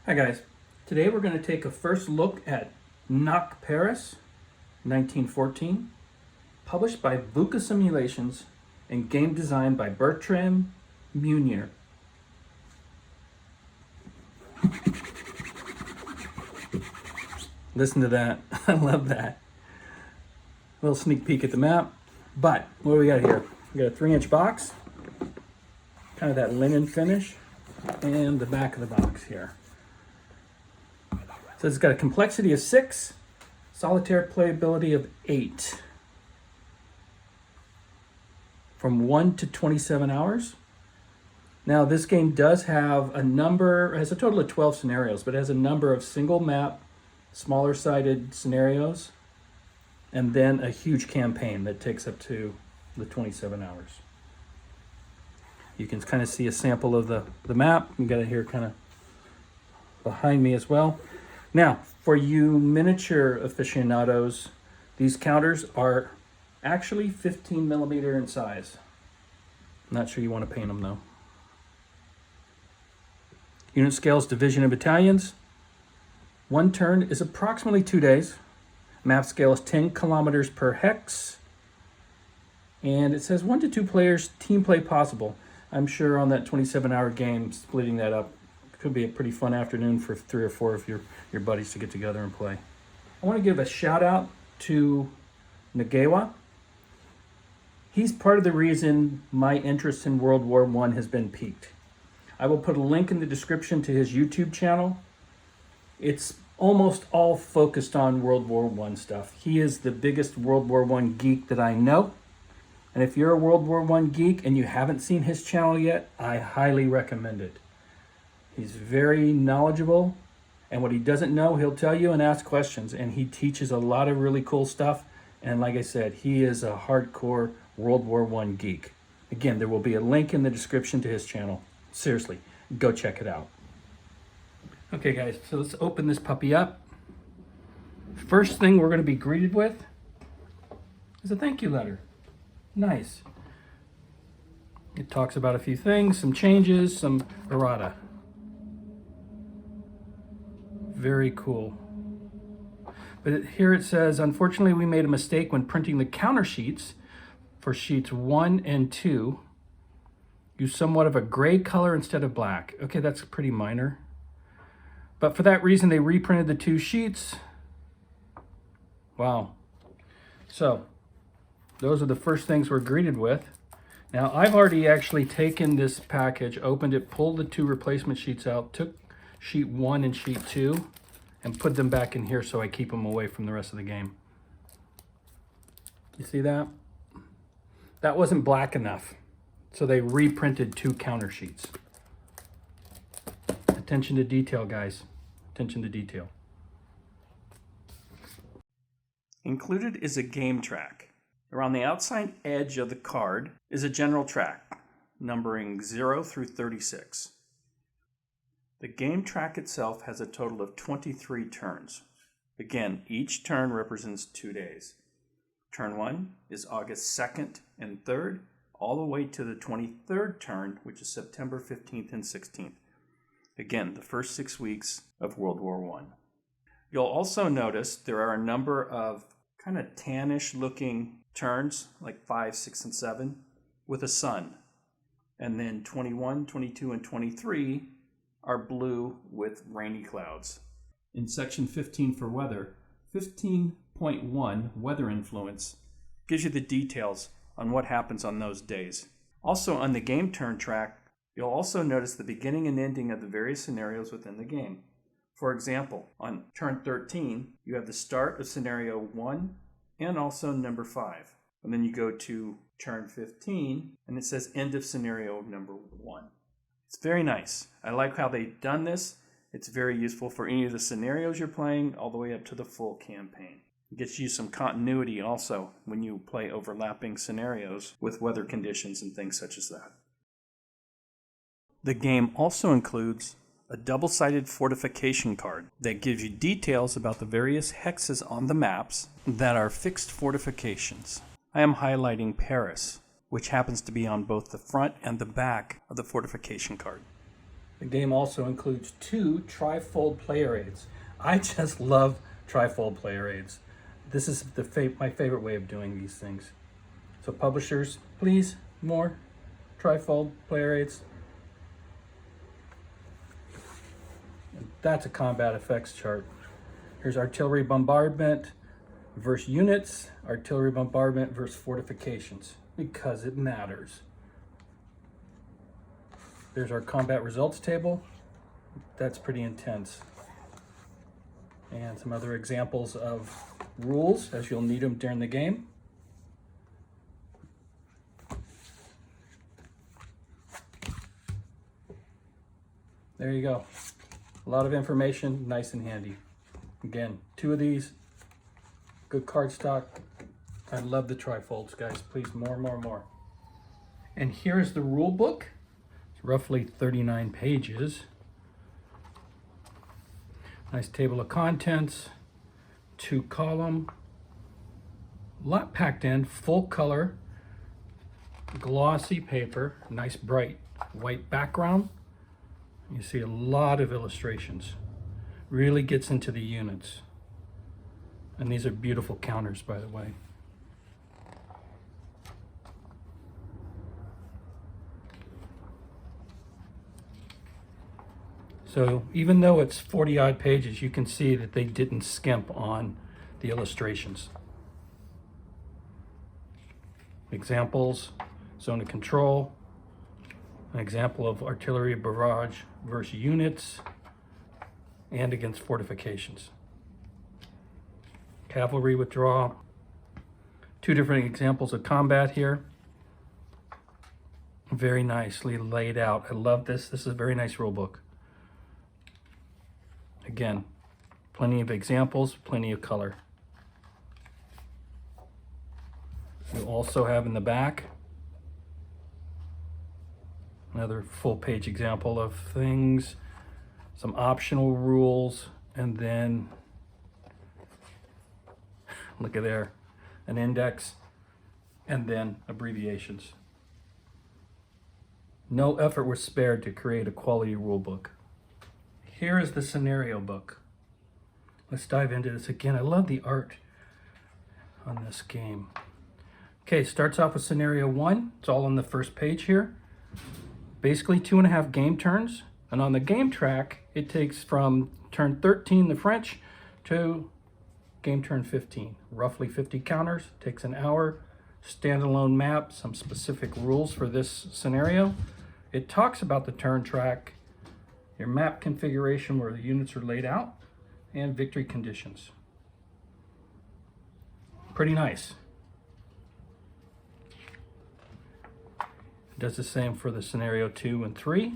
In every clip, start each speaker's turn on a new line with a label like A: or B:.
A: Hi guys, today we're going to take a first look at Nach Paris, 1914, published by VUCA Simulations and game designed by Bertrand, Munier. Listen to that, I love that. A little sneak peek at the map, but what do we got here? We got a 3-inch box, kind of that linen finish, and the back of the box here. So it's got a complexity of 6, solitaire playability of 8, from 1 to 27 hours. Now this game does have has a total of 12 scenarios, but it has a number of single map, smaller sided scenarios, and then a huge campaign that takes up to the 27 hours. You can kind of see a sample of the map. You got it here kind of behind me as well. Now, for you miniature aficionados, these counters are actually 15 millimeter in size. Not sure you want to paint them though. Unit scales, division and battalions. 1 turn is approximately 2 days. Map scale is 10 kilometers per hex. And it says 1 to 2 players, team play possible. I'm sure on that 27-hour game, splitting that up could be a pretty fun afternoon for 3 or 4 of your buddies to get together and play. I want to give a shout out to Nangwaya. He's part of the reason my interest in World War I has been piqued. I will put a link in the description to his YouTube channel. It's almost all focused on World War I stuff. He is the biggest World War I geek that I know. And if you're a World War I geek and you haven't seen his channel yet, I highly recommend it. He's very knowledgeable, and what he doesn't know, he'll tell you and ask questions, and he teaches a lot of really cool stuff. And like I said, he is a hardcore World War I geek. Again, there will be a link in the description to his channel. Seriously, go check it out. Okay guys, so let's open this puppy up. First thing we're going to be greeted with is a thank you letter. Nice. It talks about a few things, some changes, some errata. Very cool. But here it says, unfortunately, we made a mistake when printing the counter sheets for sheets 1 and 2. Use somewhat of a gray color instead of black. Okay, that's pretty minor. But for that reason, they reprinted the 2 sheets. Wow. So, those are the first things we're greeted with. Now, I've already actually taken this package, opened it, pulled the 2 replacement sheets out, took sheet 1 and sheet 2, and put them back in here so I keep them away from the rest of the game. You see that? That wasn't black enough, so they reprinted 2 counter sheets. Attention to detail, guys. Attention to detail. Included is a game track. Around the outside edge of the card is a general track, numbering 0 through 36. The game track itself has a total of 23 turns. Again, each turn represents 2 days. Turn 1 is August 2nd and 3rd, all the way to the 23rd turn, which is September 15th and 16th. Again, the first 6 weeks of World War I. You'll also notice there are a number of kind of tannish looking turns, like 5, 6, and 7, with a sun. And then 21, 22, and 23 are blue with rainy clouds. In section 15 for weather, 15.1 weather influence gives you the details on what happens on those days. Also on the game turn track, you'll also notice the beginning and ending of the various scenarios within the game. For example, on turn 13, you have the start of scenario 1 and also number 5. And then you go to turn 15 and it says end of scenario number 1. It's very nice. I like how they've done this. It's very useful for any of the scenarios you're playing all the way up to the full campaign. It gets you some continuity also when you play overlapping scenarios with weather conditions and things such as that. The game also includes a double-sided fortification card that gives you details about the various hexes on the maps that are fixed fortifications. I am highlighting Paris, which happens to be on both the front and the back of the fortification card. The game also includes 2 trifold player aids. I just love trifold player aids. This is my favorite way of doing these things. So publishers, please, more trifold player aids. And that's a combat effects chart. Here's artillery bombardment versus units, artillery bombardment versus fortifications, because it matters. There's our combat results table. That's pretty intense. And some other examples of rules, as you'll need them during the game. There you go. A lot of information, nice and handy. Again, 2 of these, good cardstock. I love the trifolds, guys. Please, more. And here's the rule book. It's roughly 39 pages. Nice table of contents, 2-column, a lot packed in, full color, glossy paper, nice bright white background. You see a lot of illustrations. Really gets into the units. And these are beautiful counters, by the way. So even though it's 40-odd pages, you can see that they didn't skimp on the illustrations. Examples, zone of control, an example of artillery barrage versus units, and against fortifications. Cavalry withdrawal. 2 different examples of combat here. Very nicely laid out. I love this. This is a very nice rule book. Again, plenty of examples, plenty of color. You also have in the back another full page example of things, some optional rules, and then look at there, an index, and then abbreviations. No effort was spared to create a quality rule book. Here is the scenario book. Let's dive into this again. I love the art on this game. Okay, starts off with scenario 1. It's all on the first page here. Basically 2.5 game turns. And on the game track, it takes from turn 13, the French, to game turn 15. Roughly 50 counters, takes an hour. Standalone map, some specific rules for this scenario. It talks about the turn track, your map configuration where the units are laid out, and victory conditions. Pretty nice. It does the same for the scenario 2 and 3.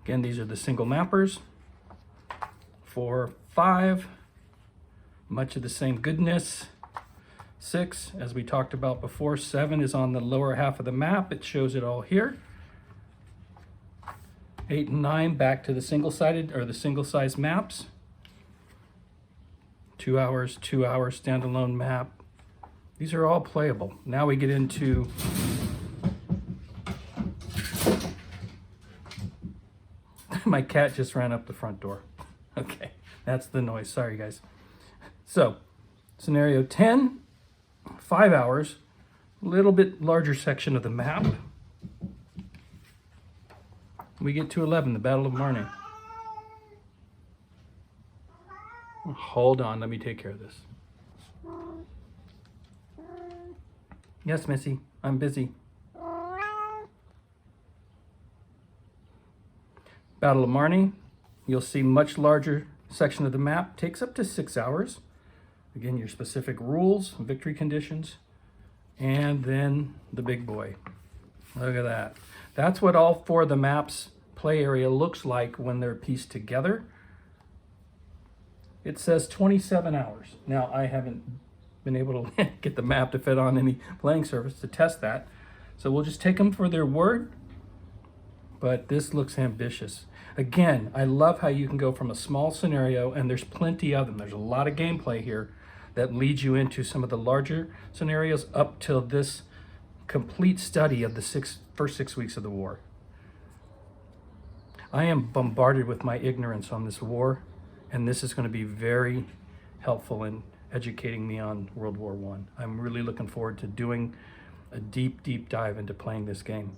A: Again, these are the single mappers. 4, 5, much of the same goodness. 6, as we talked about before, 7 is on the lower half of the map. It shows it all here. 8 and 9 back to the single-sided or the single-size maps. 2 hours, 2 hour standalone map. These are all playable. Now we get into my cat just ran up the front door. Okay, that's the noise. Sorry, guys. So, scenario 10, 5 hours, a little bit larger section of the map. We get to 11, the Battle of Marne. Hold on, let me take care of this. Yes, Missy, I'm busy. Battle of Marne, you'll see much larger section of the map, takes up to 6 hours. Again, your specific rules, victory conditions, and then the big boy. Look at that. That's what all 4 of the maps play area looks like when they're pieced together. It says 27 hours. Now, I haven't been able to get the map to fit on any playing surface to test that. So we'll just take them for their word. But this looks ambitious. Again, I love how you can go from a small scenario, and there's plenty of them. There's a lot of gameplay here that leads you into some of the larger scenarios up till this complete study of the first 6 weeks of the war. I am bombarded with my ignorance on this war, and this is going to be very helpful in educating me on World War I. I'm really looking forward to doing a deep, deep dive into playing this game.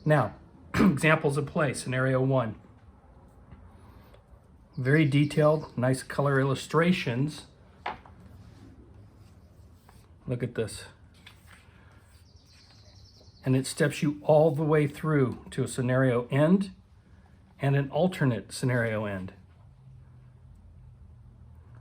A: Now, examples of play. Scenario 1. Very detailed, nice color illustrations. Look at this. And it steps you all the way through to a scenario end and an alternate scenario end.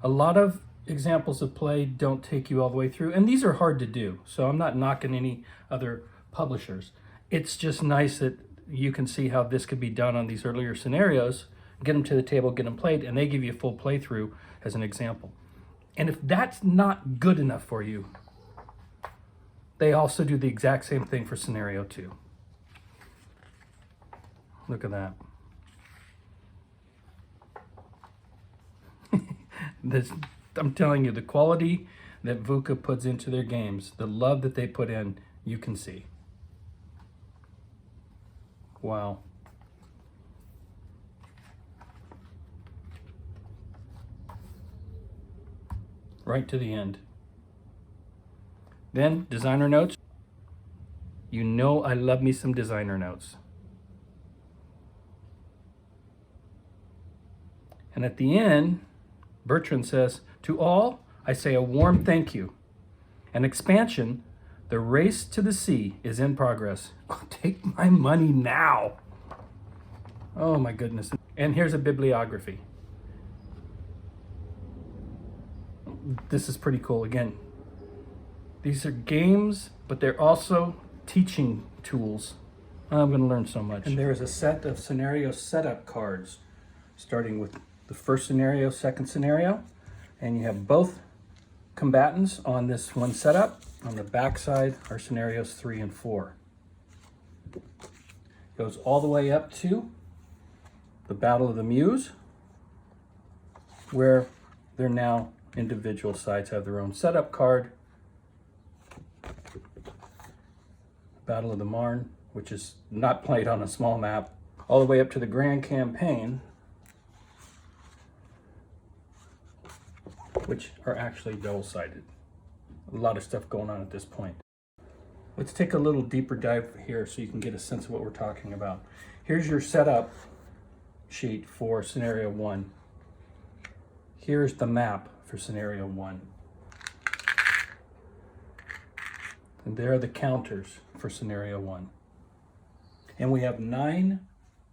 A: A lot of examples of play don't take you all the way through, and these are hard to do, so I'm not knocking any other publishers. It's just nice that you can see how this could be done on these earlier scenarios, get them to the table, get them played, and they give you a full playthrough as an example. And if that's not good enough for you, they also do the exact same thing for scenario 2. Look at that. I'm telling you, the quality that VUCA puts into their games, the love that they put in, you can see. Wow. Right to the end. Then, designer notes. You know I love me some designer notes. And at the end, Bertrand says, "To all, I say a warm thank you. An expansion, the race to the sea is in progress. Take my money now." Oh my goodness. And here's a bibliography. This is pretty cool. Again, these are games, but they're also teaching tools. I'm going to learn so much. And there is a set of scenario setup cards, starting with the first scenario, second scenario, and you have both combatants on this one setup. On the back side are scenarios 3 and 4. Goes all the way up to the Battle of the Meuse, where they're now individual sides have their own setup card. Battle of the Marne, which is not played on a small map, all the way up to the Grand Campaign, which are actually double-sided. A lot of stuff going on at this point. Let's take a little deeper dive here so you can get a sense of what we're talking about. Here's your setup sheet for scenario 1. Here's the map for scenario 1. And there are the counters for scenario 1. And we have 9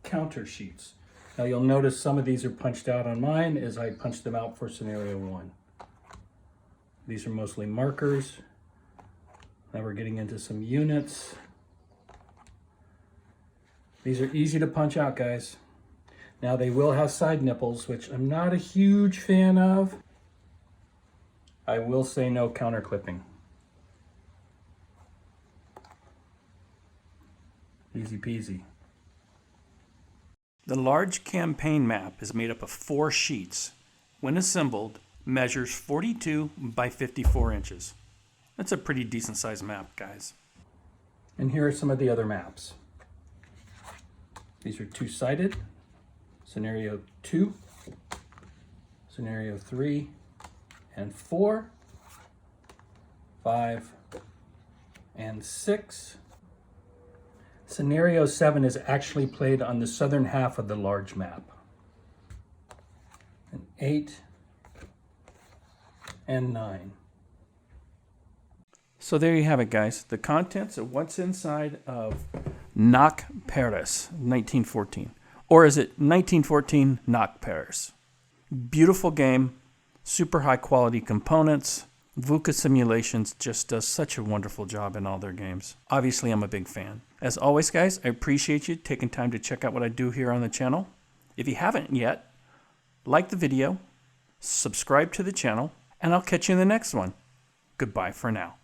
A: counter sheets. Now you'll notice some of these are punched out on mine as I punched them out for scenario 1. These are mostly markers. Now we're getting into some units. These are easy to punch out, guys. Now they will have side nipples, which I'm not a huge fan of. I will say no counter clipping. Easy peasy. The large campaign map is made up of 4 sheets. When assembled, measures 42 by 54 inches. That's a pretty decent sized map, guys. And here are some of the other maps. These are 2-sided. Scenario 2, scenario 3 and 4, 5 and 6. Scenario 7 is actually played on the southern half of the large map. And 8 and 9. So there you have it, guys. The contents of what's inside of Nach Paris, 1914. Or is it 1914 Nach Paris? Beautiful game, super high quality components. VUCA Simulations just does such a wonderful job in all their games. Obviously, I'm a big fan. As always, guys, I appreciate you taking time to check out what I do here on the channel. If you haven't yet, like the video, subscribe to the channel, and I'll catch you in the next one. Goodbye for now.